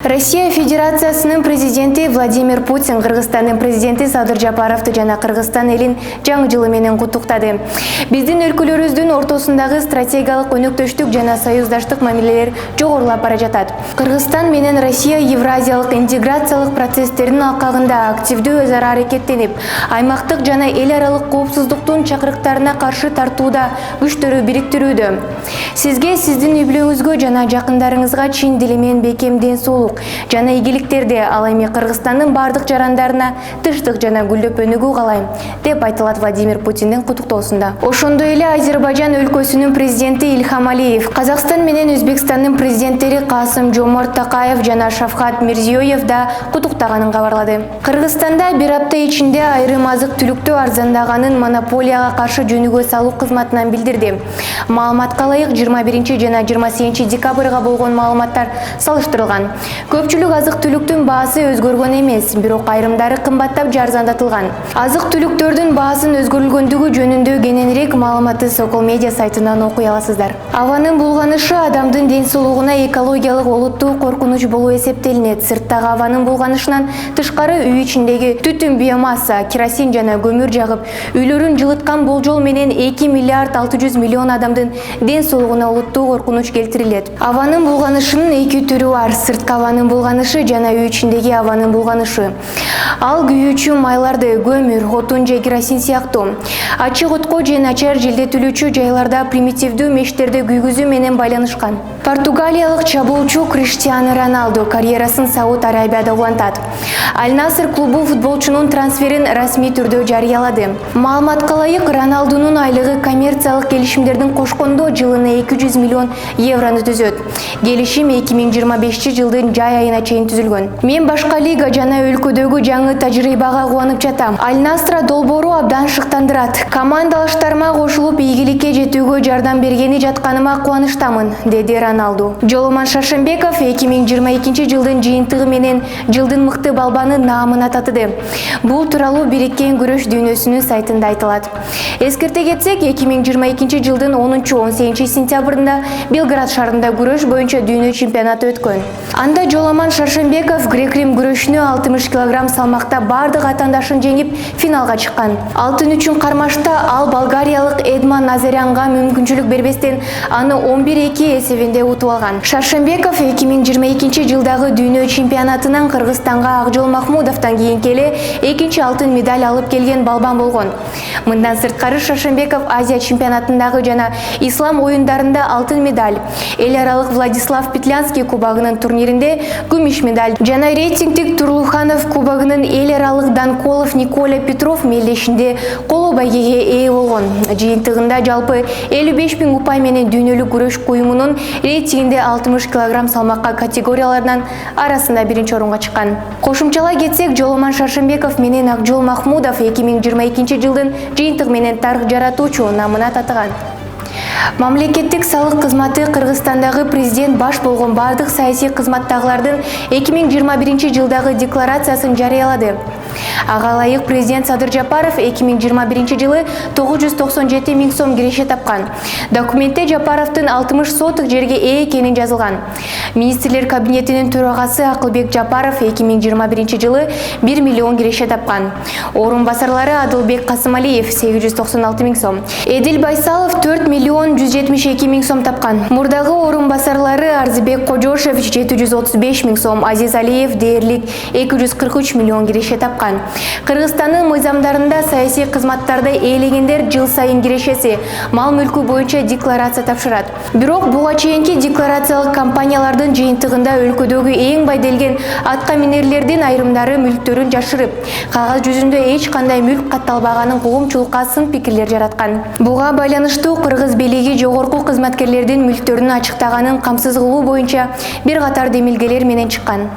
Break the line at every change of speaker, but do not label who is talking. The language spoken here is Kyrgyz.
Россия Федерациясынын президенти Владимир Путин Кыргызстандын президенти Садыр Жапаровду жана Кыргызстан элин жаңы жылы менен куттуктады. Биздин өлкөлөрүбүздүн ортосундагы стратегиялык өнөктөштүк жана союздаштык мамилелер жогорулап бара жатат. Кыргызстан менен Россия евразиялык интеграциялык процесстердин алкагында активдүү өз ара аракеттенип, аймактык жана эл аралык коопсуздуктун чакырыктарына каршы тартууда күчтөрү бириктирүүдө. Сизге, сиздин үй-бүлөңүзгө жана жакындарыңызга чын дили менен бекем ден соолук жана ийгиликтерди, ал эми Кыргызстандын бардык жарандарына тынчтык жана гүлдөп өнүгүү каалайм, деп айтылат Владимир Путиндин куттуктоосунда. Ошондой эле Азербайжан өлкөсүнүн президенти Ильхам Алиев, Казакстан менен Өзбекстандын президенттери Касым-Жомарт Такаев жана Шавкат Мирзиёев да куттуктаганын кабарлады. Кыргызстанда бир апта ичинде айрым азык-түлүктү арзандаганын монополияга каршы жөнүгө салуу кызматынан билдирди. Маалыматка ылайык 21 жана 28 декабрга болгон маалыматтар салыштырылган. Көпчүлүк азык-түлүктүн баасы өзгөргөн эмес, бирок айрымдары кымбаттап же арзандатылган. Азык-түлүктөрдүн баасын өзгөрүлгөндүгү жөнүндө кененирээк маалыматты Сокол медиа сайтынан окуй аласыздар. Абанын булганышы адамдын ден соолугуна экологиялык олуттуу коркунуч болуу эсептелинет. Сырттагы абанын булганышынан тышкары үй ичиндеги түтүн, биомасса, керосин жана көмүр жагып, үйлөрүн жылыткан болжол менен 2 миллиард 600 миллион адамдын ден соолугуна олуттуу коркунуч келтирилет. Абанын булганышынын эки түрү бар: сырткы абанын булганышы жана үй ичиндеги абанын булганышы. Ал күйүүчү майларды, көмүр, отун же керосин сыяктуу ачык отко же начар желдетилүүчү жайларда примитивдүү мештерди күйгүзүү менен байланышкан. Португалиялык чабуучу Криштиану Роналду карьерасын Сауд Арабияда улантат. Аль-Наср клубу футболчунун трансферин расмий түрдө жарыялады. Маалыматка ылайык, Роналдунун айлыгы коммерциялык келишимдердин кошкондо жылына 200 миллион еврону түзөт. Келишим 2025 жылдын жай айына чейин түзүлгөн. Мен башка лига жана өлкөдөгү жаңы тажрыйбага кубанып жатам. Аль-Насра долбоору абдан шыктандырат. Командалаштарыма кошулуп ийгиликке жетүүгө жардам бергени жатканыма кубанычтамын, деди Роналду. Жоломан Шаршембеков 2022 жылдын жыйынтыгы менен жылдын мыкты балбаны наамына татыды. Бул тууралуу Бириккен күрөш дүйнөсүнүн сайтында айтылат. Эскерте кетсек, 2022 жылдын 10-18 сентябрында Белград шаарында күрөш боюнча дүйнө чемпионаты өткөн. Анда Жоломан Шаршембеков грек-рим күрөшүнө 60 кг салмакта бардык атаандашын жеңип финалга чыккан. Алтын үчүн кармашта ал болгариялык Эдман Назарянга мүмкүнчүлүк бербестен аны 11-2 эсебинде утуп алган. Шаршембеков 2022 жылдагы дүйнө чемпионатынан Кыргызстанга Акжол Махмудовдон кийин келе экинчи алтын медаль алып келген балбан болгон. Мындан сырткары Шаршембеков Азия чемпионатындагы жана Ислам оюндарында алтын медаль, эл аралык Владислав Петлянский кубогунун турниринде күмүш медаль жана рейтингдик Турлуханов кубогунун эл аралык Данколов Николя Петров мелдешинде коло байгеге ээ болгон. Жыйынтыгында жалпы 55 000 упай менен дүйнөлүк күрөш уюмунун рейтингинде 60 кг салмакка категорияларынан арасында биринчи орунга чыккан. Кошумчалай кетсек, Жоломан Шаршембеков менен Акжол Махмудов 2022 жылдын жыйынтыгы менен тарых жаратуучу наамына татыган. Мамлекеттик салык кызматы Кыргызстандагы президент баш болгон бардык саясий кызматтагылардын 2021 жылдагы декларациясын жарыялады. Ага ылайык президент Садыр Жапаров 2021 жылы 997 000 сом киреше тапкан. Документте Жапаровдун 60 соток жерге ээ экени жазылган. Министрлер кабинетинин төрагасы Акылбек Жапаров 2021 жылы 1 миллион киреше тапкан. Орун басарлары Адылбек Касымалиев 896 000 сом. Эдил Байсалов 4 миллион 172 000 сом тапкан. Мурдагы орун басарлары Арзыбек Кожошев 735 000 сом, Азиз Алиев дээрлик 243 миллион киреше тапкан. Кыргызстандын мыйзамдарында саясий кызматтарды ээлегендер жыл сайын кирешеси, мал мүлкү боюнча декларация тапшырат. Бирок буга чейинки декларациялык кампаниялардын жыйынтыгында өлкөдөгү эң байделген атка минерлердин айрымдары мүлктөрүн жашырып, кагаз жүзүндө эч кандай мүлк катталбаганын коомчулукка сын пикирлер жараткан. Буга байланыштуу Кыргыз бийлиги жогорку кызматкерлердин мүлктөрүн ачыктаганын камсыз кылуу боюнча бир катар демилгелер менен чыккан.